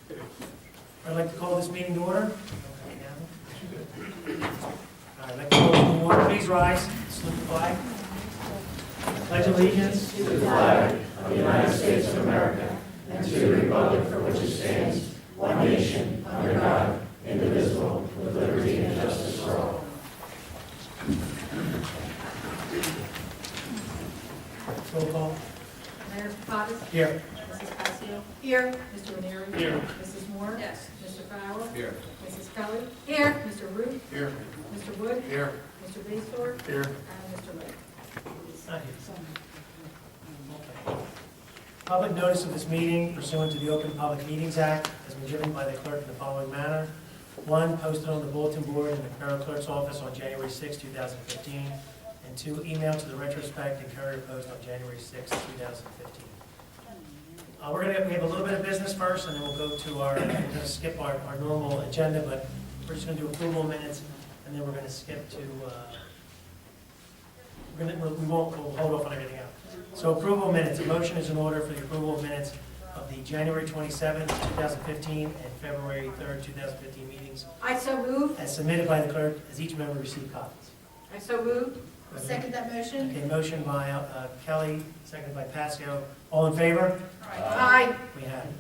I'd like to call this meeting to order. I'd like to call this meeting to order. Please rise, salute the flag. Pledge allegiance To the flag of the United States of America and to the republic for which it stands, one nation, under God, indivisible, with liberty and justice for all. Roll call. Mayor Pattis? Here. Mrs. Passio? Here. Mr. Ranieri? Here. Mrs. Moore? Yes. Mr. Fowler? Here. Mrs. Kelly? Here. Mr. Root? Here. Mr. Wood? Here. Mr. Bastor? Here. And Mr. Lake. Not here. Okay. Public notice of this meeting pursuant to the Open Public Meetings Act has been given by the clerk in the following manner. 1, posted on the bulletin board in the Borough Clerk's office on January 6, 2015, and 2, emailed to the retrospect and courier post on January 6, 2015. We have a little bit of business first, and then we'll go to we're going to skip our normal agenda, but we're just going to do approval of minutes, and then we're going to skip to, we'll hold off on everything else. So approval of minutes, a motion is in order for the approval of minutes of the January 27th, 2015, and February 3rd, 2015 meetings, I so move. as submitted by the clerk, as each member received copies. I so move. Second that motion. Okay, motion by Kelly, seconded by Pasco. All in favor? Aye. We have it.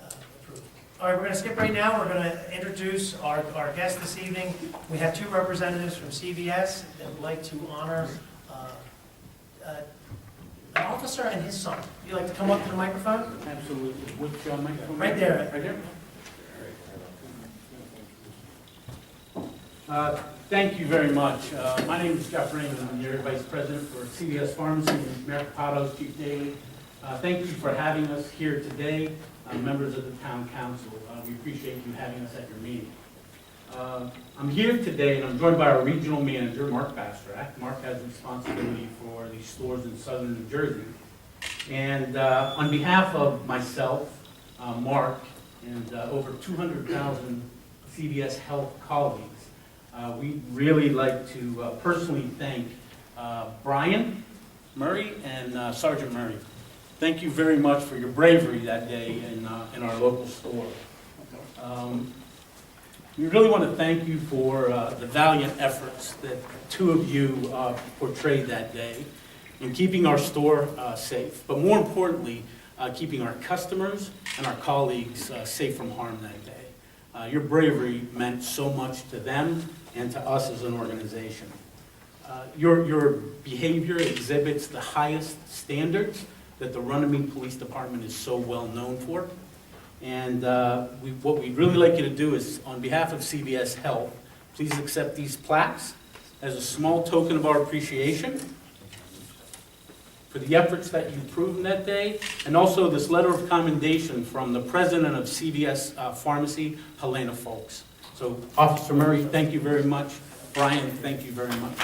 Approved. All right, we're going to skip right now. We're going to introduce our guest this evening. We have 2 representatives from CVS that would like to honor an officer and his son. Would you like to come up to the microphone? Absolutely. Which microphone? Right there. Right here? Thank you very much. My name is Jeff Raymond. I'm your Vice President for CVS Pharmacy and Mayor Capato's Chief Daily. Thank you for having us here today, members of the Town Council. We appreciate you having us at your meeting. I'm here today and I'm joined by our Regional Manager, Mark Bastorak. Mark has responsibility for the stores in southern New Jersey. And on behalf of myself, Mark, and over 200,000 CVS Health colleagues, we'd really like to personally thank Brian Murray and Sergeant Murray. Thank you very much for your bravery that day in our local store. We really want to thank you for the valiant efforts that 2 of you portrayed that day in keeping our store safe, but more importantly, keeping our customers and our colleagues safe from harm that day. Your bravery meant so much to them and to us as an organization. Your behavior exhibits the highest standards that the Runnemede Police Department is so well known for. And what we'd really like you to do is, on behalf of CVS Health, please accept these plaques as a small token of our appreciation for the efforts that you've proven that day, and also this letter of commendation from the president of CVS Pharmacy, Helena Folks. So, Officer Murray, thank you very much. Brian, thank you very much.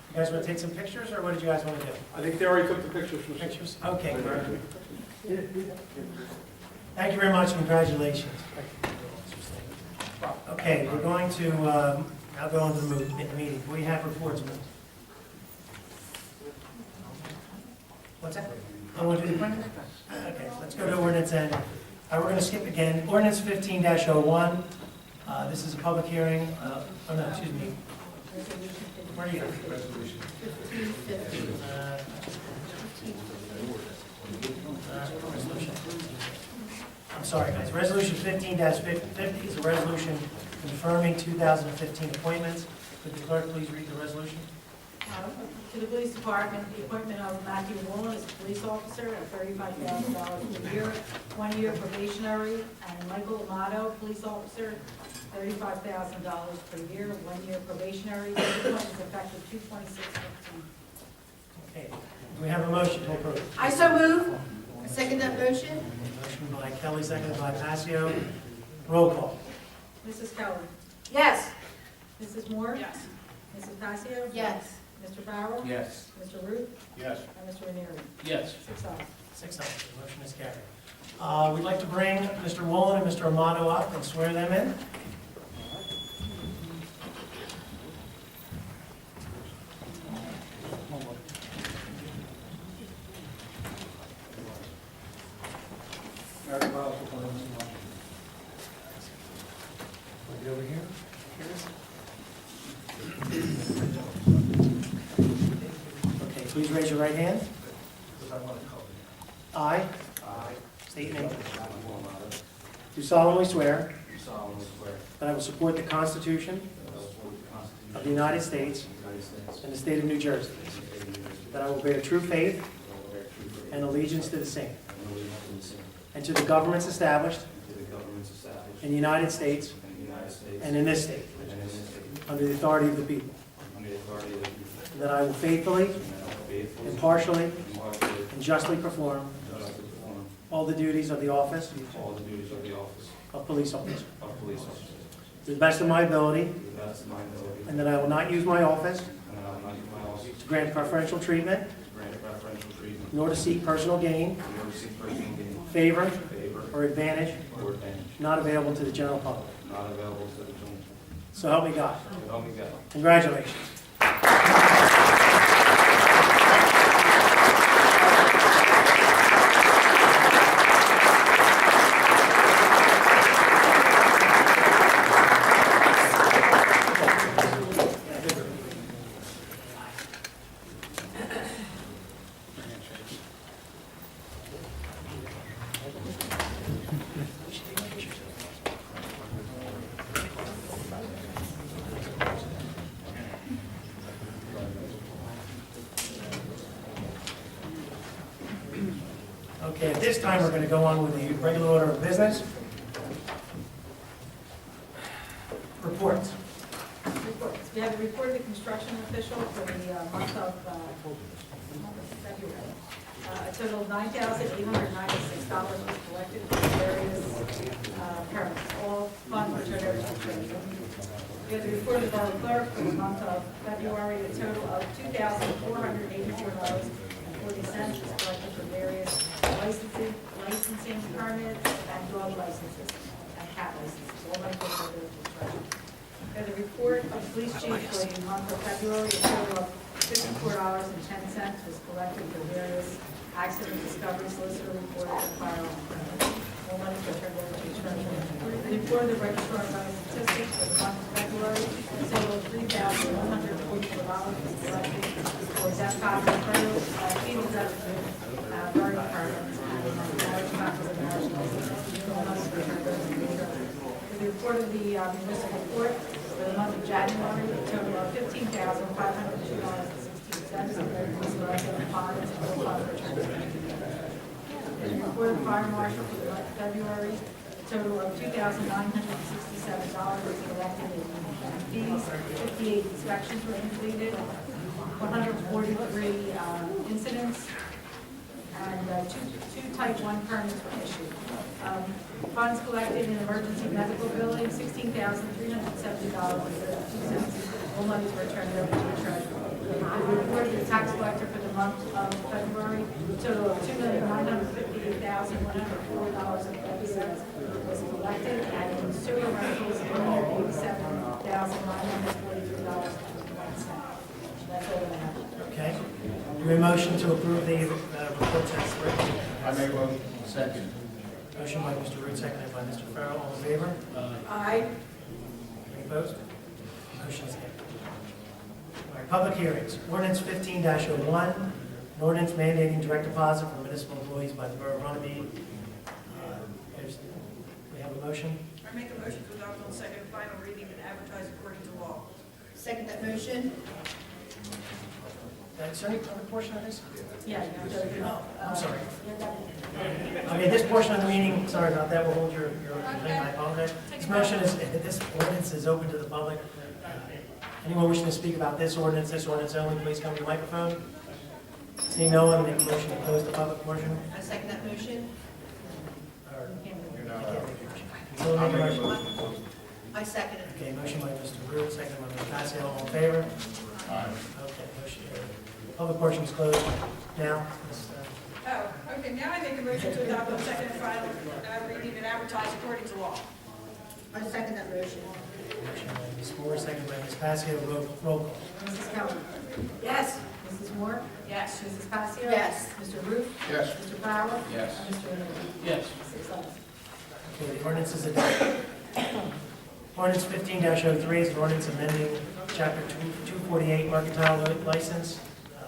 You guys want to take some pictures, or what did you guys want to do? I think they already took the pictures. Pictures? Okay, great. Thank you very much, congratulations. Okay, we're going to now go on to the meeting. We have reports. What's that? I want to do the Okay, let's go to ordinance N. We're going to skip again. Ordinance 15-01. This is a public hearing. Oh no, excuse me. Where are you? Resolution. Resolution. I'm sorry, guys. Resolution 15-50 is a resolution confirming 2015 appointments. Could the clerk please read the resolution? To the police department, the appointment of Matthew Wall as a police officer at $35,000 per year, 1 year probationary, and Michael Amato, police officer, $35,000 per year, 1 year probationary. This appointment is effective 2/26/15. Okay. Do we have a motion to approve? I so move. I second that motion. Motion by Kelly, seconded by Passio. Roll call. Mrs. Keller? Yes. Mrs. Moore? Yes. Mrs. Passio? Yes. Mr. Farrell? Yes. Mr. Root? Yes. And Mr. Ranieri? Yes. 6-0. 6 ayes, the motion is carried. We'd like to bring Mr. Woolen and Mr. Amato up and swear them in. Over here. Okay, please raise your right hand. I state your name. Do solemnly swear Do solemnly swear that I will support the Constitution that I will support the Constitution of the United States of the United States and the state of New Jersey, and the state of New Jersey, that I will bear true faith that I will bear true faith and allegiance to the same, and allegiance to the same, and to the governments established and to the governments established in the United States in the United States and in this state, and in this state, under the authority of the people, under the authority of the people, and that I will faithfully, and that I will faithfully, impartially, impartially, and justly perform and justly perform all the duties of the office all the duties of the office of police officer of police officer to the best of my ability, to the best of my ability, and that I will not use my office and that I will not use my office to grant preferential treatment, to grant preferential treatment, nor to seek personal gain, nor to seek personal gain, favor, favor, or advantage or advantage not available to the general public. not available to the general. So help me God. So help me God. Congratulations. Okay, at this time, we're going to go on with the regular order of business. Reports. Reports. We have a report of the construction official for the month of February. A total of $9,896 was collected from various permits. All funds were turned over to the treasurer. We have the report of the borough clerk for the month of February. A total of $2,484.40 was collected from various licensing permits and dog licenses and cat licenses. All money was turned over to the treasurer. We have the report of the police chief for the month of February. A total of $54.10 was collected for various accident discovery, solicitor report, and firearm permits. All money was turned over to the treasurer. The report of the registrar of statistics for the month of February. A total of $3,144 was collected for death copy permits, penal death burn permits, and marriage copies of marriage licenses. All money was turned over to the treasurer. The report of the municipal court for the month of January, a total of $15,502.16 was collected in fines and all funds returned. The report of the fire marshal for the month of February, a total of $2,967 was collected in fees, 58 inspections were completed, 143 incidents, and two type 1 permits were issued. Funds collected in emergency medical billing, $16,370.32. All monies were turned over to the treasurer. The report of the tax collector for the month of February, a total of $2,958,104.30 was collected, and in sewer rentals, $187,943.01. That's all I have. Okay. Do we have a motion to approve the reports as written? I make a motion. Second. Motion by Mr. Root, seconded by Mr. Farrell. All in favor? Aye. Any opposed? Motion is carried. All right, public hearings. Ordinance 15-01, an ordinance mandating direct deposit for municipal employees by the Borough of Runnemede. We have a motion. I make a motion to adopt on second and final reading and advertise according to law. Second that motion. Is there any other portion of this? Yeah, you have to. Oh, I'm sorry. Okay, this portion of the meeting, sorry about that, we'll hold your complaint, I apologize. This ordinance is open to the public. Anyone wishing to speak about this ordinance only, please come to the microphone. Seeing no one, make a motion to close the public portion. I second that motion. Or- I can't make a motion. I second it. Okay, motion by Mr. Root, second by Mr. Passio, all in favor? Okay, motion carried. Public portion is closed. Now, Ms. Oh, okay, now I make a motion to adopt on second and final reading and advertise according to law. I second that motion. motion by Ms. Moore, second by Ms. Passio, roll call. Mrs. Keller? Yes. Mrs. Moore? Yes. Mrs. Passio? Yes. Mr. Ruth? Yes. Mr. Fowler? Yes. And Mr. Renner? Yes. 6 ayes. Okay, the ordinance is adopted. Ordinance 15-03 is an ordinance amending Chapter 248 Mercantile License.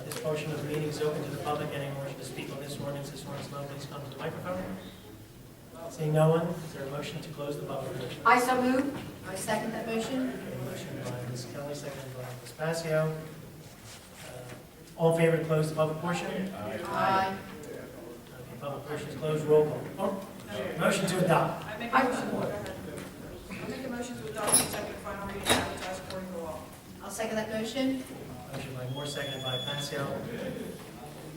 This portion of the meeting is open to the public. Anyone wishing to speak on this ordinance known, please come to the microphone. Seeing no one, is there a motion to close the public portion? I so move. I second that motion. Okay, motion by Ms. Kelly, seconded by Ms. Passio. All in favor to close the public portion? Aye. Okay, public portion is closed. Roll call. Oh, motion to adopt. I make a motion to adopt on second and final reading and advertise according to law. I'll second that motion. Motion by Moore, seconded by Passio.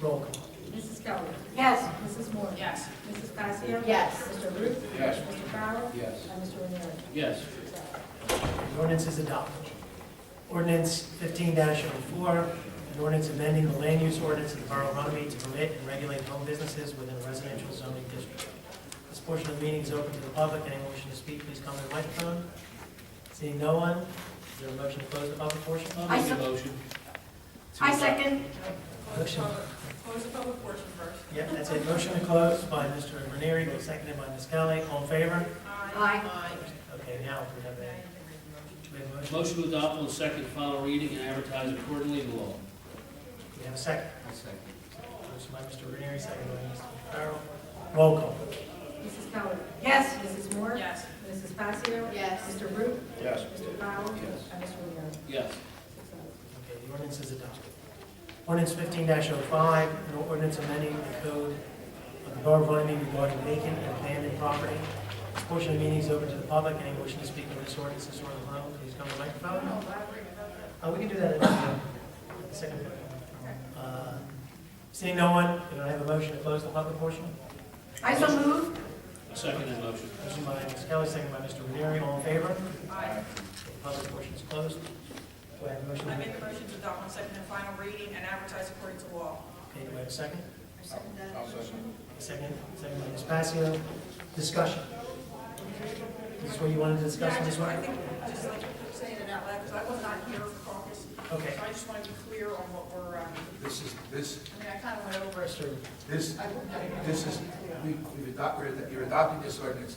Roll call. Mrs. Keller? Yes. Mrs. Moore? Yes. Mrs. Passio? Yes. Mr. Ruth? Yes. Mr. Fowler? Yes. And Mr. Renner? Yes. 6 ayes. The ordinance is adopted. Ordinance 15-04, an ordinance amending the land use ordinance of the Borough of Runnemede to permit and regulate home businesses within a residential zoning district. This portion of the meeting is open to the public. Anyone wishing to speak, please come to the microphone. Seeing no one, is there a motion to close the public portion? I'll I make a so- motion. I second. Motion. Close the public portion first. Yep, that's it. Motion to close by Mr. Ranieri, seconded by Ms. Kelly. All in favor? Aye. Okay, now we have a motion. Motion to adopt on second and final reading and advertise accordingly in law. We have a second. Second. Motion by Mr. Ranieri, seconded by Mr. Farrell. Roll call. Mrs. Keller? Yes. Mrs. Moore? Yes. Mrs. Passio? Yes. Mr. Root? Yes. Mr. Fowler? Yes. And Mr. Renner? Yes. 6 ayes. Okay, the ordinance is adopted. Ordinance 15-05, an ordinance amending the code of the Borough of Runnemede regarding vacant and abandoned property. This portion of the meeting is open to the public. Anyone wishing to speak on this ordinance, please come to the microphone. We can do that at the second. Seeing no one, can I have a motion to close the public portion? I so move. Second that motion. Motion by Ms. Kelly, second by Mr. Ranieri. All in favor? Aye. Public portion is closed. Do I have a motion? I make a motion to adopt on second and final reading and advertise according to law. Okay, do I have a second? I second that. I'll second. Second by Ms. Passio. Discussion. Is this what you wanted to discuss on this I one? think, just like saying it out loud, because I was not here for caucus. Okay. So I just want to be clear on what we're, I This, mean, I kind of went over it. Mr. this is, we've adopted, you're adopting this ordinance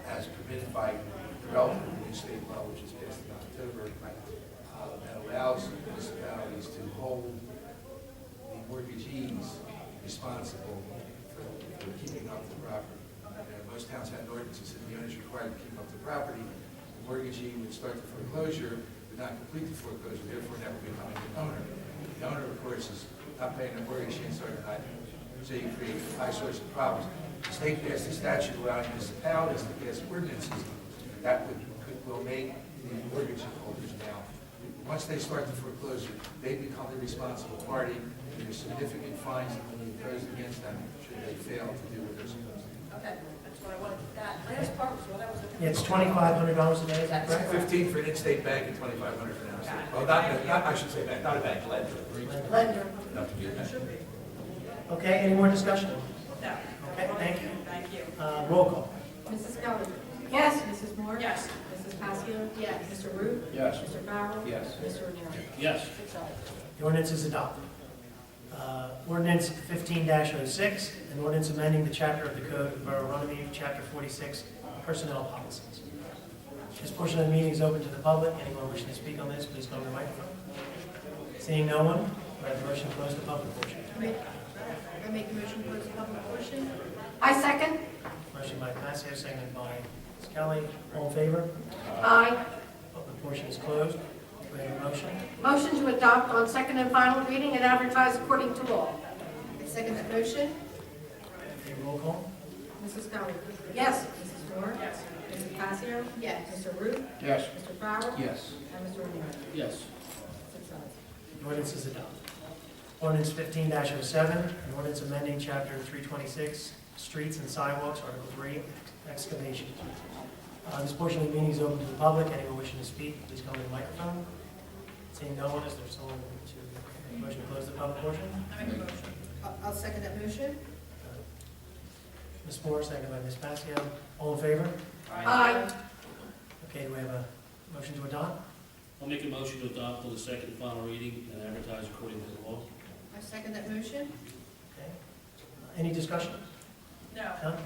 as permitted by the relevant new state law, which is passed in October, that allows municipalities to hold the mortgagees responsible for keeping up the property. Most towns have ordinances, and the owner is required to keep up the property. The mortgagee would start the foreclosure, would not complete the foreclosure, therefore never becoming an owner. The owner, of course, is not paying the mortgage, and starting not, so you create a high source of problems. The state passed a statute allowing municipalities to pass ordinances that will make the mortgage holders now, once they start the foreclosure, they become the responsible party. There's significant fines that will be imposed against them should they fail to do what they're supposed to do. Okay, that's what I wanted. That last part was what I was looking for. Yeah, it's $2,500 a day, is that correct? 15 for an in-state bank and 2,500 for an out-of-state. Well, not, I should say bank, not a bank, lender. Lender. Not to be a bank. Should be. Okay, any more discussion? No. Okay, thank you. Thank you. Roll call. Mrs. Keller? Yes. Mrs. Moore? Yes. Mrs. Passio? Yes. Mr. Root? Yes. Mr. Fowler? Yes. Mr. Renner? Yes. 6 ayes. The ordinance is adopted. Ordinance 15-06, an ordinance amending the chapter of the code of the Borough of Runnemede, Chapter 46, Personnel Policies. This portion of the meeting is open to the public. Anyone wishing to speak on this, please come to the microphone. Seeing no one, do I have a motion to close the public portion? I make a motion to close the public portion. I second. Motion by Passio, seconded by Ms. Kelly. All in favor? Aye. Public portion is closed. Do I have a motion? Motion to adopt on second and final reading and advertise according to law. I second that motion. Okay, roll call. Mrs. Keller? Yes. Mrs. Moore? Yes. Mrs. Passio? Yes. Mr. Root? Yes. Mr. Fowler? Yes. And Mr. Renner? Yes. 6 ayes. The ordinance is adopted. Ordinance 15-07, an ordinance amending Chapter 326, Streets and Sidewalks, Article 3, Excavation. This portion of the meeting is open to the public. Anyone wishing to speak, please come to the microphone. Seeing no one, is there someone to motion to close the public portion? I make a motion. I'll second that motion. Ms. Moore, second by Ms. Passio. All in favor? Aye. Okay, do we have a motion to adopt? I'll make a motion to adopt on the second and final reading and advertise according to the law. I second that motion. Okay. Any discussion? No. None?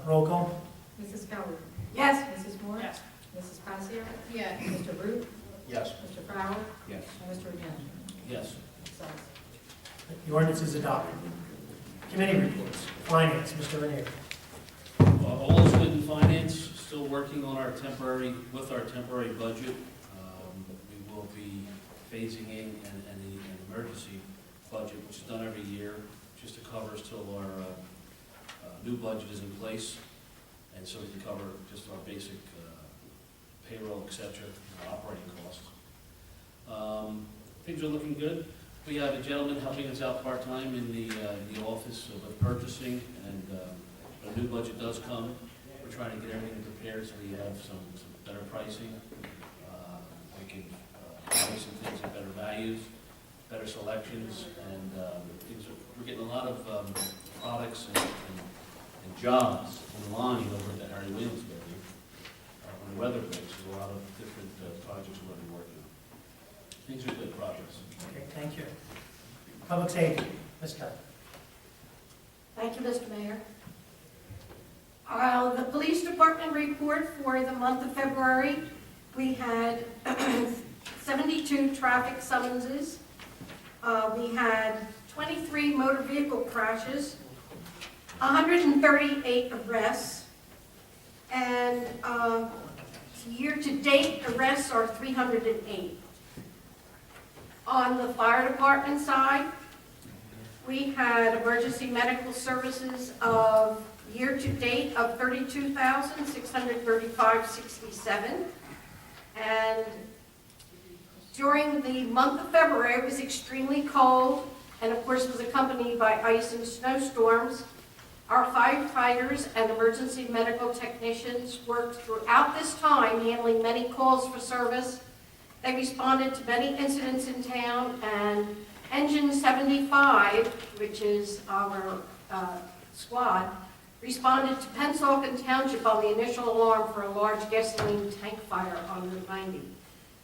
Roll call? Mrs. Keller? Yes. Mrs. Moore? Yes. Mrs. Passier? Yes. Mr. Root? Yes. Mr. Farrell? Yes. And Mr. Ryan? Yes. The ordinance is adopted. Committee reports. Finance, Mr. Renier. All is good in finance, still working on our temporary budget. We will be phasing in an emergency budget, which is done every year, just to cover us till our new budget is in place, and so we can cover just our basic payroll, et cetera, operating costs. Things are looking good. We have a gentleman helping us out part-time in the office with purchasing, and a new budget does come. We're trying to get everything prepared so we have some better pricing. We can buy some things at better values, better selections, and we're getting a lot of products and jobs in line over at the Harry Williams building. On the weather breaks, there's a lot of different projects we're going to be working on. Things are good progress. Okay, thank you. Public safety, Ms. Keller. Thank you, Mr. Mayor. The police department report for the month of February, we had 72 traffic summonses. We had 23 motor vehicle crashes, 138 arrests, and year-to-date arrests are 308. On the fire department side, we had emergency medical services of year-to-date of $32,635.67. And during the month of February, it was extremely cold, and of course was accompanied by ice and snowstorms. Our firefighters and emergency medical technicians worked throughout this time, handling many calls for service. They responded to many incidents in town, and Engine 75, which is our squad, responded to Pennsauken Township on the initial alarm for a large gasoline tank fire on Route 90.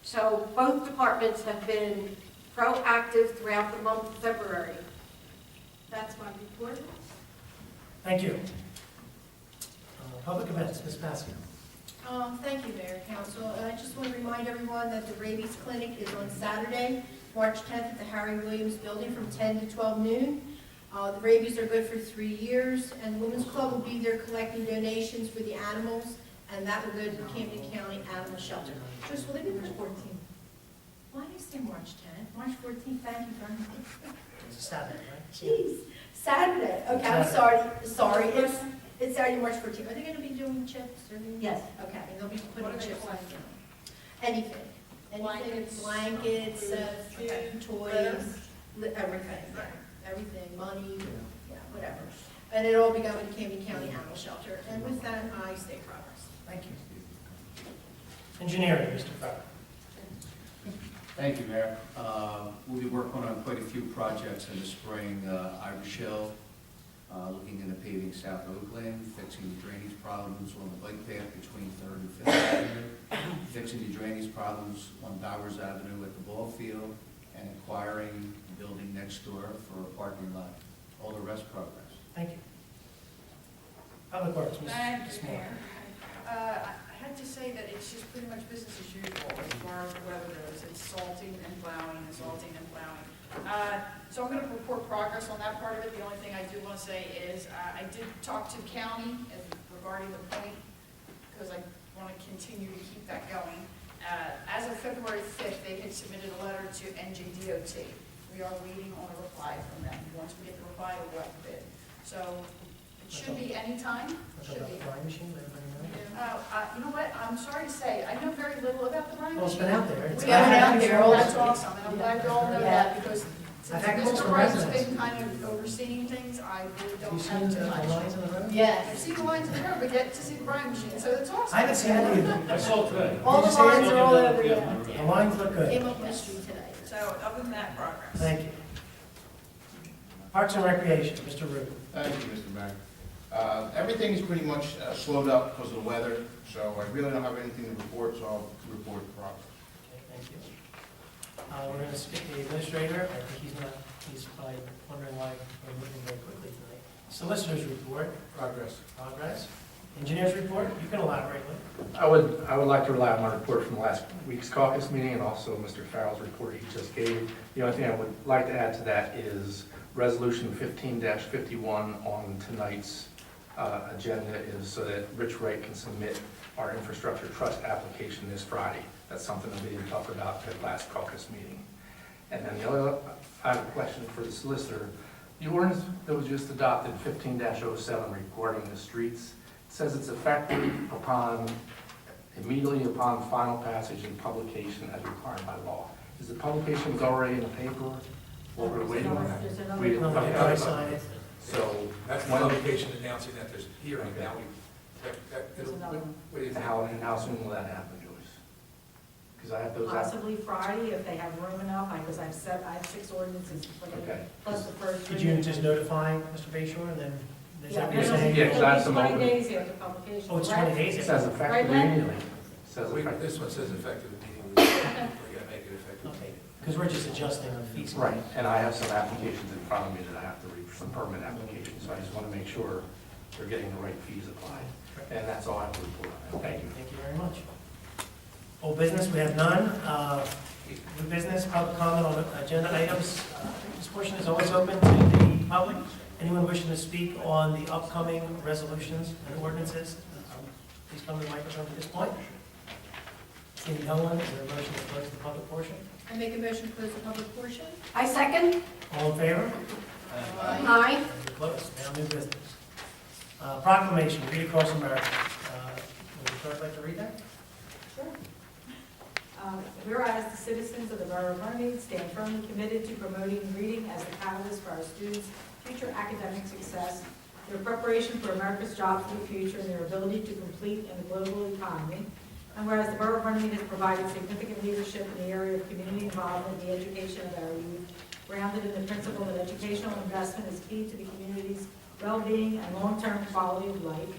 So both departments have been proactive throughout the month of February. That's my report. Thank you. Public events, Ms. Passio. Thank you, Mayor and Council. I just want to remind everyone that the rabies clinic is on Saturday, March 10th at the Harry Williams Building from 10 to 12 noon. The rabies are good for 3 years, and the Women's Club will be there collecting donations for the animals, and that will go to the Camden County Animal Shelter. Just, will they be March 14th? Why did I say March 10th? March 14th, thank you very much. It's a Saturday, right? Jeez, Saturday. Okay, I'm sorry. It's Saturday, March 14th. Are they going to be doing chips? Yes. Okay, and they'll be putting chips on. Anything. Blankets, food, toys, everything. Everything, money, yeah, whatever. And it'll all be going to Camden County Animal Shelter. And with that, I stay progress. Thank you. Engineering, Mr. Farrell. Thank you, Mayor. We'll be working on quite a few projects in the spring. Irish Hill, looking into paving South Oakland, fixing the drainage problems on the bike path between 3rd and 5th Avenue, fixing the drainage problems on Bowers Avenue at the ball field, and acquiring the building next door for a parking lot. All the rest progress. Thank you. Public Works, Ms. Thank you, Moore. Mayor. I had to say that it's just pretty much business as usual as far as the weather goes. It's salting and plowing and salting and plowing. So I'm going to report progress on that part of it. The only thing I do want to say is I did talk to the county regarding the point, because I want to continue to keep that going. As of February 5th, they had submitted a letter to NJDOT. We are waiting on a reply from them. Once we get the reply, we'll go out to bid. So it should be any time. What about the flying machine? Everybody know? You know what, I'm sorry to say, I know very little about the brine Well, it's machine. been out there. We have it out there all the time, and I'm glad you all know that, because Since I've had calls Mr. from Wright's residents. been kind of overseeing things, I really Have you don't seen have the too much. lines on the road? I've Yes. seen the lines in the road, but yet to see the brine machine, so it's awesome. I haven't seen any of them. I saw it today. All the Did you say lines it? are all over, yeah. The lines look good. Came up on the street today. So other than that, progress. Thank you. Parks and Recreation, Mr. Rubin. Thank you, Mr. Mayor. Everything is pretty much slowed up because of the weather, so I really don't have anything to report, so I'll report the progress. Okay, thank you. We're going to skip the administrator. I think he's probably wondering why we're moving very quickly tonight. Solicitors report, Progress. progress. Engineers report, you can elaborate. I would like to rely on my report from last week's caucus meeting and also Mr. Farrell's report he just gave. The only thing I would like to add to that is Resolution 15-51 on tonight's agenda is so that Rich Wright can submit our infrastructure trust application this Friday. That's something that we didn't talk about at last caucus meeting. And then I have a question for the solicitor. The ordinance that was just adopted, 15-07 regarding the streets, says it's effective immediately upon final passage and publication as required by law. Is the publication already in the paper? What we're waiting on? There's another We didn't one. No, talk they about already it. signed it. So, That's the when, publication announcing that there's a hearing now. There's another one. What do you think? how soon will that happen, Joyce? Because I have those out. Possibly Friday, if they have room enough, because I have 6 ordinances, Okay. plus the first. Could you just notify Mr. Bayshore and then, is that what you're Yeah, saying? Yeah, 'cause I have some 20 open- days after publication. Oh, it's Right? 20 days? It says Right, effective Len? immediately. It says effective. This one says effective immediately. We're gonna make it effective. Okay, because we're just adjusting on fees. Right, and I have some applications in front of me that I have to read, some permit applications, so I just want to make sure they're getting the right fees applied. And that's all I have to report on. Thank you. Thank you very much. Old business, we have none. New business, public comment on agenda items. This portion is always open to the public. Anyone wishing to speak on the upcoming resolutions and ordinances, please come to the microphone at this point. Seeing no one, is there a motion to close the public portion? I make a motion to close the public portion. I second. All in favor? Aye. We're closed. Now new business. Proclamation, read across America. Would the clerk like to read that? Sure. Whereas the citizens of the Borough of Runnemede stand firmly committed to promoting reading as the catalyst for our students' future academic success, their preparation for America's jobs of the future, and their ability to compete in the global economy. And whereas the Borough of Runnemede has provided significant leadership in the area of community involvement in the education of our youth, grounded in the principle that educational investment is key to the community's well-being and long-term quality of life.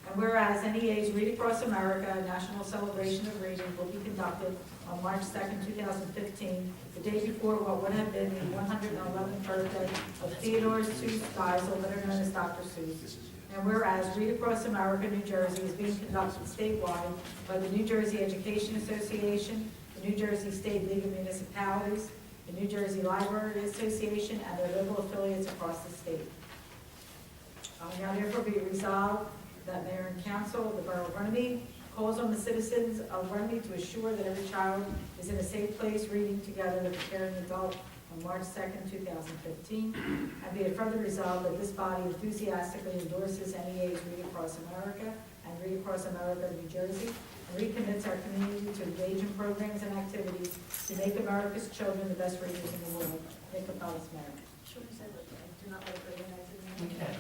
And whereas NEA's Read Across America, a national celebration of reading, will be conducted on March 2nd, 2015, the day before what would have been the 111th birthday of Theodore Seuss Geisel, better known as Dr. Seuss. And whereas Read Across America, New Jersey is being conducted statewide by the New Jersey Education Association, the New Jersey State League of Municipalities, the New Jersey Library Association, and their local affiliates across the state. Now therefore be resolved that Mayor and Council of the Borough of Runnemede calls on the citizens of Runnemede to assure that every child is in a safe place reading together with a caring adult on March 2nd, 2015. And be it further resolved that this body enthusiastically endorses NEA's Read Across America and Read Across America, New Jersey, and recommits our community to engage in programs and activities to make America's children the best readers in the world. Nick Capellas, Mayor. Should we say that, do not let it go in We can.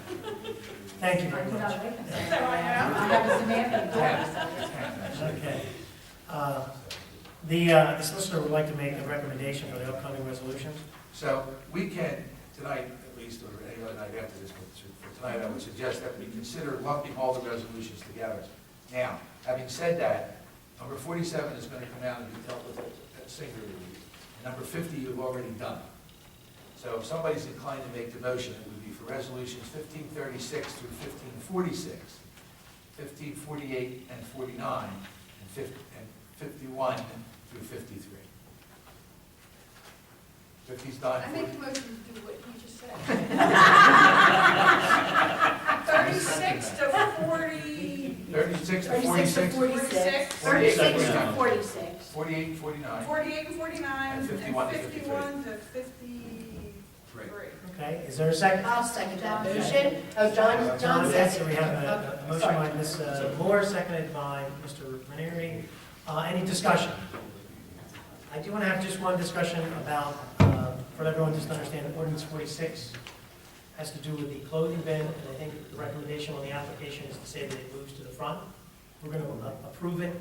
Thank you I very do much. not make them say So that. I am. I have a semantic Okay. The solicitor would like to make a recommendation for the upcoming resolutions. So we can, tonight at least, or any other night after this, but for tonight, I would suggest that we consider lumping all the resolutions together. Now, having said that, number 47 is going to come out and be dealt with at singularly. And number 50 you've already done. So if somebody's inclined to make the motion, it would be for resolutions 1536 through 1546, 1548 and 49, and 51 through 53. 50's done. I make a motion to do what he just said. 36 to 40, 36 to 36 to 46, 46. 46, 36 to 46. 48 and 49. 48 and 49, And and 51 to 51 to 53. Okay, is there a second? I'll second that motion. Oh, John John, yes, so we have seconded. a motion by Ms. Moore, seconded by Mr. Ranieri. Any discussion? I do want to have just one discussion about, for everyone just to understand, that ordinance 46 has to do with the clothing bin, and I think the recommendation on the application is to say that it moves to the front. We're going to approve it,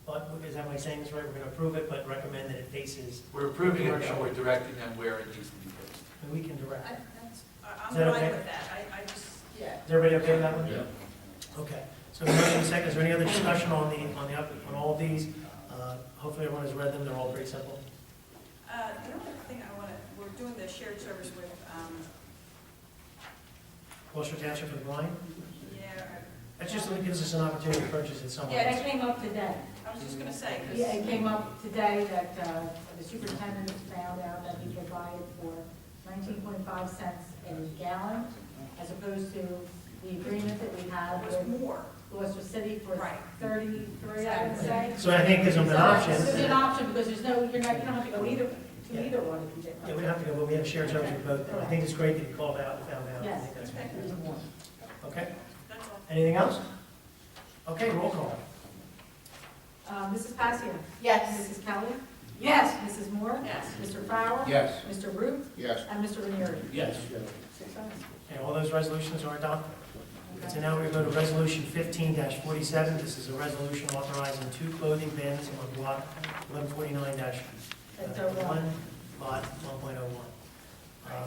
but, is that my saying this right? We're going to approve it, but recommend that it faces, We're approving it and we're directing them where it needs to be placed. and we can direct. I'm Is that fine okay? with that, I just, yeah. Is everybody okay with that one? Yeah. Okay, so the motion and second, is there any other discussion on all of these? Hopefully everyone has read them, they're all pretty simple. The only thing I want to, we're doing the shared service with, Gloucester Township and Ryan, yeah, that just gives us an opportunity to purchase it somewhere Yeah, else. that came up today. I was just going to say, 'cause- Yeah, it came up today that the superintendent found out that we could buy it for 19.5 cents a gallon, as opposed to the agreement that we had it was with more. Gloucester City for Right. 33, I would say. So I think there's an option. So there's an option, because there's no, you don't have to go either, to either one if you did. Yeah, we don't have to go, but we have shared service with both. I think it's great that you called out and found out. I Yes. think that's Okay. There's one. okay. That's all. Anything else? Okay, roll call. Mrs. Passio? Yes. Mrs. Kelly? Yes. Mrs. Moore? Yes. Mr. Farrell? Yes. Mr. Root? Yes. And Mr. Ranieri? Yes. 6 ayes. Okay, all those resolutions are adopted. So now we go to resolution 15-47. This is a resolution authorizing 2 clothing bins on block 1149-1, That's our one. lot 1.01.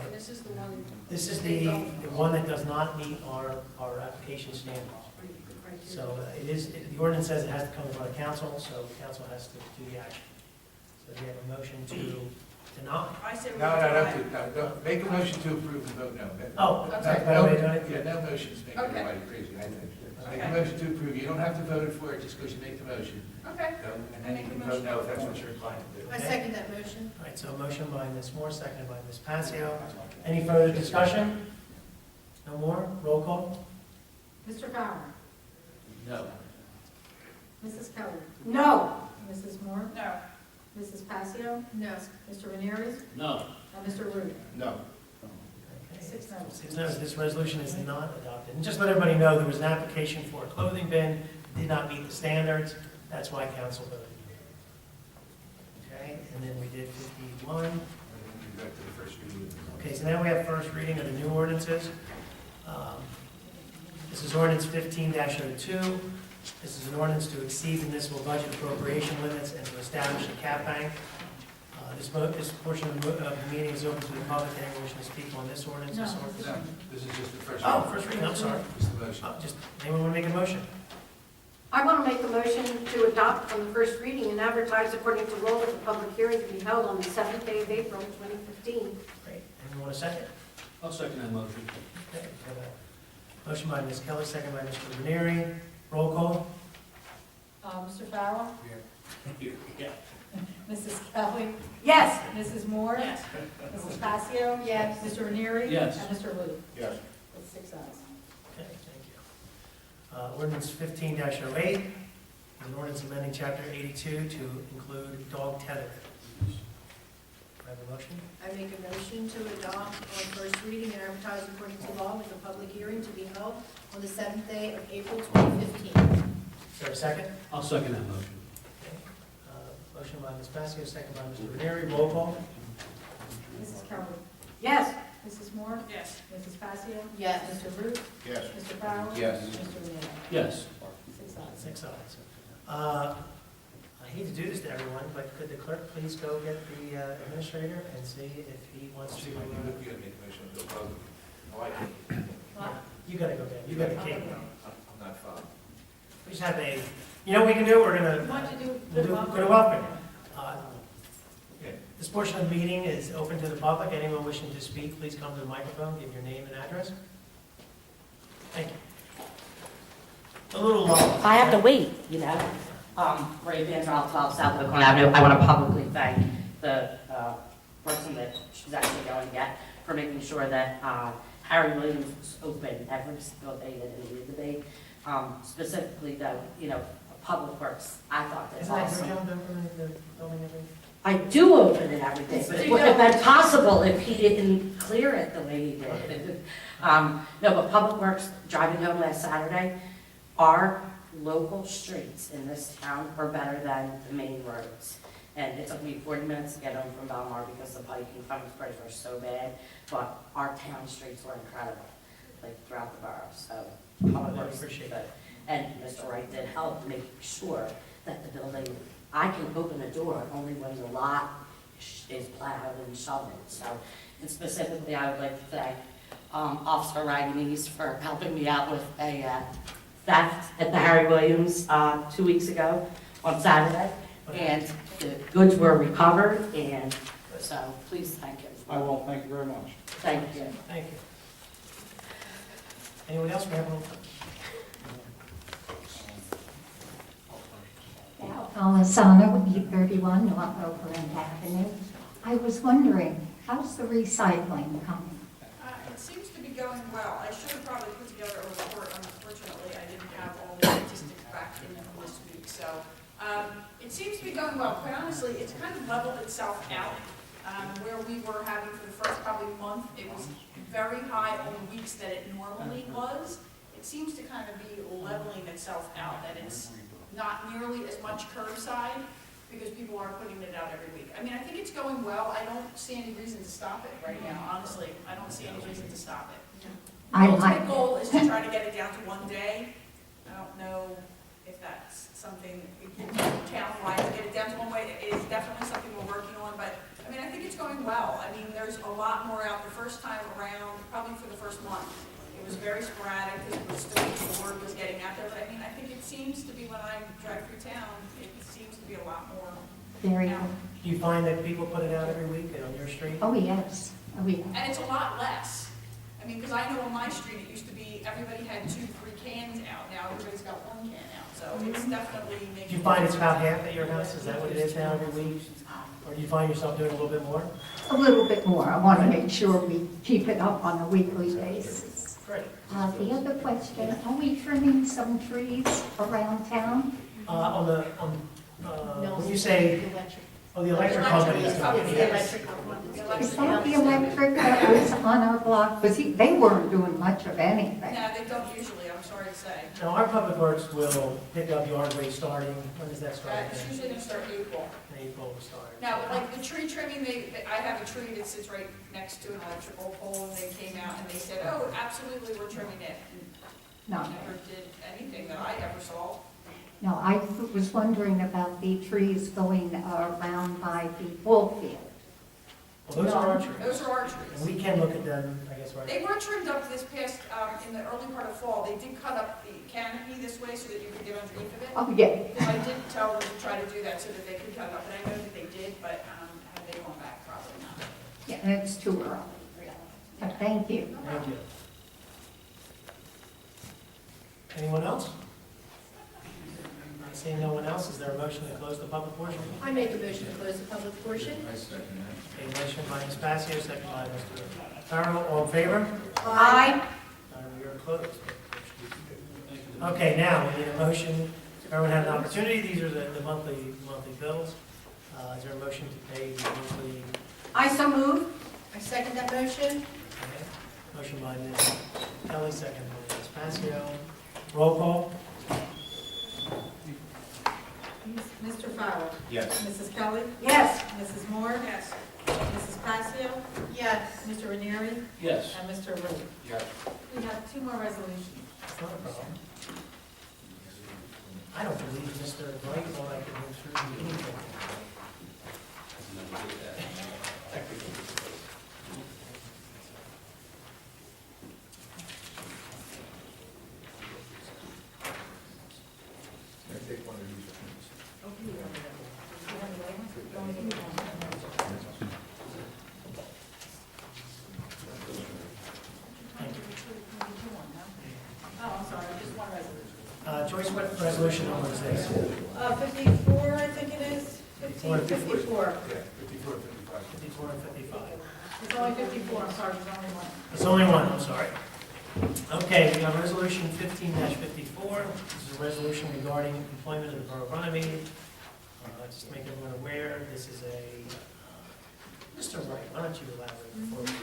And this is the one. This is the one that does not meet our application standards. So it is, the ordinance says it has to come before the council, so the council has to do the action. So we have a motion to deny. I say we No, try. no, make a motion to approve and vote no. Oh, Okay. that's a better way of doing it? Yeah, no motions make Okay. everybody crazy, I think. Make a Okay. motion to approve, you don't have to vote for it just because you make the motion. Okay. And then you can vote no if that's what you're inclined to do. I second that motion. All right, so a motion by Ms. Moore, seconded by Ms. Passio. Any further discussion? No more? Roll call? Mr. Farrell? No. Mrs. Kelly? No. Mrs. Moore? No. Mrs. Passio? No. Mr. Ranieri? No. And Mr. Root? No. Okay. 6 noes. 6 noes, this resolution is not adopted. And just let everybody know, there was an application for a clothing bin, did not meet the standards, that's why council voted. Okay, and then we did 51. And then we go to the first reading. Okay, so now we have first reading of the new ordinances. This is ordinance 15-02. This is an ordinance to exceed the municipal budget appropriation limits and to establish a cap bank. This portion of the meeting is open to the public. Anyone wishing to speak on this ordinance? No. This ordinance? No, this is just the first. Oh, reading. first reading, I'm sorry. Just the motion. Just, anyone want to make a motion? I want to make a motion to adopt on the first reading and advertise according to law with a public hearing to be held on the 7th day of April, 2015. Great. Anyone want a second? I'll second that motion. Okay, we have a motion by Ms. Kelly, second by Mr. Ranieri. Roll call? Mr. Farrell? Yeah. Mrs. Kelly? Yes. Mrs. Moore? Yes. Mrs. Passio? Yes. Mr. Ranieri? Yes. And Mr. Root? Yes. That's 6 ayes. Okay, thank you. Ordinance 15-08, an ordinance amending chapter 82 to include dog tether. Do I have a motion? I make a motion to adopt on first reading and advertise according to law with a public hearing to be held on the 7th day of April 2015. Is there a second? I'll second that motion. Motion by Ms. Passio, second by Mr. Ranieri. Roll call? Mrs. Kelly? Yes. Mrs. Moore? Yes. Mrs. Passio? Yes. Mr. Root? Yes. Mr. Farrell? Yes. Mr. Ranieri? Yes. 6 ayes. 6 ayes. I hate to do this to everyone, but could the clerk please go get the administrator and see if he wants to, You gotta make a motion to approve. I like it. you gotta go get it, you got the cake. I'm not following. We just have a, you know what we can do, we're gonna, You want to do we'll good do luck? good welcome. This portion of the meeting is open to the public. Anyone wishing to speak, please come to the microphone, give your name and address. Thank you. A little long. I have to wait, you know. Ray Van 12 South Oakland Avenue. I want to publicly thank the person that she's actually going to get for making sure that Harry Williams was open every single day that it needed to be. Specifically, though, you know, Public Works, I thought that's Isn't that awesome. your job, the building everything? I do open it every day, but it wouldn't have been possible if he didn't clear it the way he did. No, but Public Works, driving home last Saturday, our local streets in this town are better than the main roads. And it took me 40 minutes to get home from Belmar because the pike and Clemens Bridge were so bad. But our town streets were incredible, like throughout the borough. So public works appreciate good. And Mr. Wright did help make sure that the building, I can open the door only when the lot is plowed and shoveled. So, and specifically, I would like to thank Officer Runnemede for helping me out with a theft at the Harry Williams 2 weeks ago on Saturday. And the goods were recovered, and so please thank him. I will, thank you very much. Thank you. Thank you. Anyone else? We have one. Alessandra, E31, North Oakland Avenue. I was wondering, how's the recycling coming? It seems to be going well. I should have probably put together a report. Unfortunately, I didn't have all the statistics back in this week. So it seems to be going well. Quite honestly, it's kind of leveled itself out. Where we were having for the first probably month, it was very high on the weeks that it normally was. It seems to kind of be leveling itself out, that it's not nearly as much curbside because people are putting it out every week. I mean, I think it's going well. I don't see any reason to stop it right now, honestly. I don't see any reason to stop it. I The like ultimate goal is to try to get it down to 1 day. I don't know if that's something town-wide to get it down to 1 way. It is definitely something we're working on, but I mean, I think it's going well. I mean, there's a lot more out the first time around, probably for the first month. It was very sporadic because it was still, the word was getting out there, but I mean, I think it seems to be when I drive through town, it seems to be a lot more. Very now. good. Do you find that people put it out every week on your street? Oh, yes. Oh, yeah. And it's a lot less. I mean, because I know on my street, it used to be, everybody had 2, 3 cans out. Now everybody's got 1 can out. So it's definitely making. Do you find it's about half at your house? Is that what it is now every week? Or do you find yourself doing a little bit more? A little bit more. I want to make sure we keep it up on a weekly basis. Great. The other question, are we trimming some trees around town? When you say, the electric company is coming, yes. Is that the electric that was on our block? Because they weren't doing much of anything. No, they don't usually, I'm sorry to say. Now, our public works will pick up yard waste starting, when does that start? It's usually going to start April. In April will start. Now, like the tree trimming, I have a tree that sits right next to an electrical pole, and they came out and they said, oh, absolutely, we're trimming it. And No. never did anything that I ever saw. No, I was wondering about the trees going around by the ball field. Well, those are our trees. Those are our And trees. we can look at them, I guess, right? They were trimmed up this past, in the early part of fall. They did cut up the canopy this way so that you could get underneath of it. Oh, yeah. Because I did tell them to try to do that so that they could cut it up, and I know that they did, but have they gone back? Probably not. Yeah, and it's too early, really. But thank you. Thank you. Anyone else? Seeing no one else, is there a motion to close the public portion? I make a motion to close the public portion. I second that. A motion by Ms. Passio, second by Mr. Farrell, all in favor? Aye. We are closed. Okay, now, we need a motion, everyone had an opportunity, these are the monthly bills. Is there a motion to pay the monthly? I so move. I second that motion. Okay. Motion by Ms. Kelly, second by Ms. Passio. Roll call? Mr. Farrell? Yes. Mrs. Kelly? Yes. Mrs. Moore? Yes. Mrs. Passio? Yes. Mr. Ranieri? Yes. And Mr. Root? Yes. We have 2 more resolutions. It's not a problem. I don't believe Mr. Wright thought I could move through the meeting. I take one of these. Thank you. Oh, I'm sorry, just one resolution. Joyce, what resolution number is this? 54, I think it is. 54. 54 and 55. 54 and 55. It's only 54, I'm sorry, there's only one. There's only one, I'm sorry. Okay, we have resolution 15-54. This is a resolution regarding employment of the Borough of Runnemede. Just to make everyone aware, this is Mr. Wright, why don't you elaborate before we go?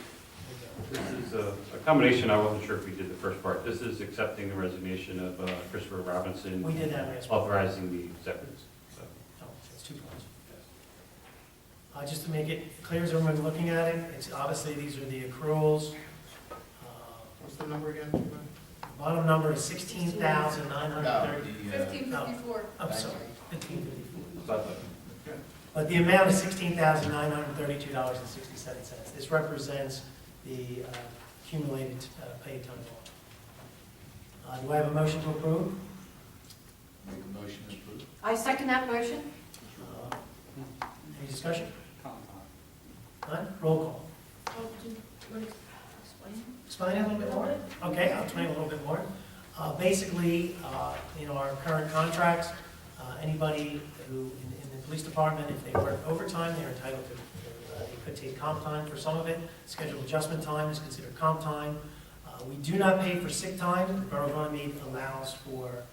This is a combination, I wasn't sure if we did the first part. This is accepting the resignation of Christopher Robinson. We did that last week. Authorizing the acceptance. So, Oh, it's 2 points. Just to make it clear as everyone looking at it, it's obviously, these are the accruals. What's the number again? Bottom number is $16,930. 1554. I'm sorry, $1554. But the amount is $16,932.67. This represents the accumulated paid time off. Do I have a motion to approve? Make a motion to approve. I second that motion. Any discussion? None? Roll call. Oh, do you want to explain? Explain it a little bit more? Okay, I'll explain a little bit more. Basically, in our current contracts, anybody who, in the police department, if they work overtime, they're entitled to, they could take comp time for some of it. Scheduled adjustment time is considered comp time. We do not pay for sick time. The Borough of Runnemede allows for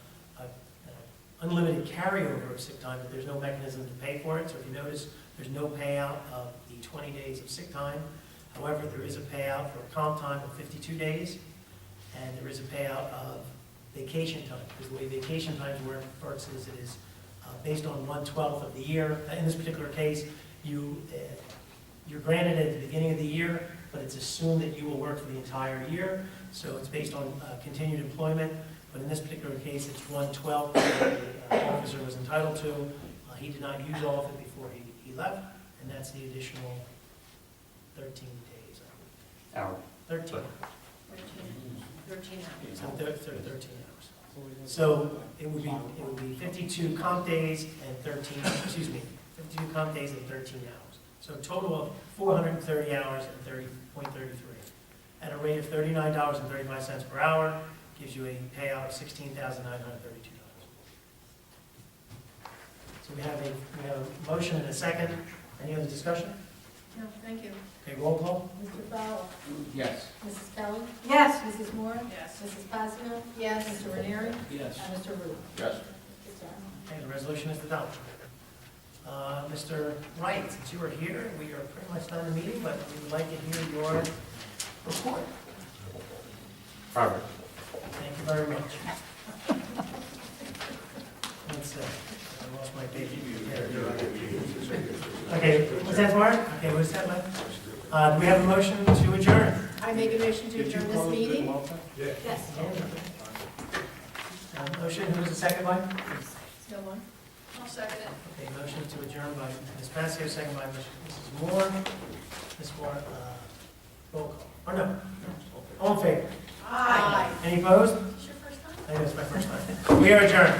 unlimited carryover of sick time, but there's no mechanism to pay for it. So if you notice, there's no payout of the 20 days of sick time. However, there is a payout for comp time of 52 days, and there is a payout of vacation time, because the way vacation times works is it is based on 1/12 of the year. In this particular case, you're granted it at the beginning of the year, but it's assumed that you will work for the entire year, so it's based on continued employment. But in this particular case, it's 1/12 that the officer was entitled to. He did not use all of it before he left, and that's the additional 13 days. Hour. 13. 13 hours. So 13 hours. So it would be 52 comp days and 13, 52 comp days and 13 hours. So a total of 430 hours and 30.33. At a rate of $39.35 per hour, gives you a payout of $16,932. So we have a motion and a second. Any other discussion? No, thank you. Okay, roll call. Mr. Fowler? Yes. Mrs. Kelly? Yes. Mrs. Moore? Yes. Mrs. Passio? Yes. Mr. Ranieri? Yes. And Mr. Ruda? Yes. Okay, the resolution is adopted. Mr. Wright, since you are here, we are pretty much done the meeting, but we would like to hear your report. Robert. Thank you very much. Let's see. I lost my page. Okay, was that Mark? Okay, was that Mike? Do we have a motion to adjourn? I make a motion to adjourn this meeting. Yes. Motion, who was the second one? No one? I'll second it. Okay, motion to adjourn by Ms. Passio, second by Mrs. Moore. Ms. Moore, roll call. Or no? All in favor? Aye. Any opposed? It's your first time? I think it's my first time. We are adjourned.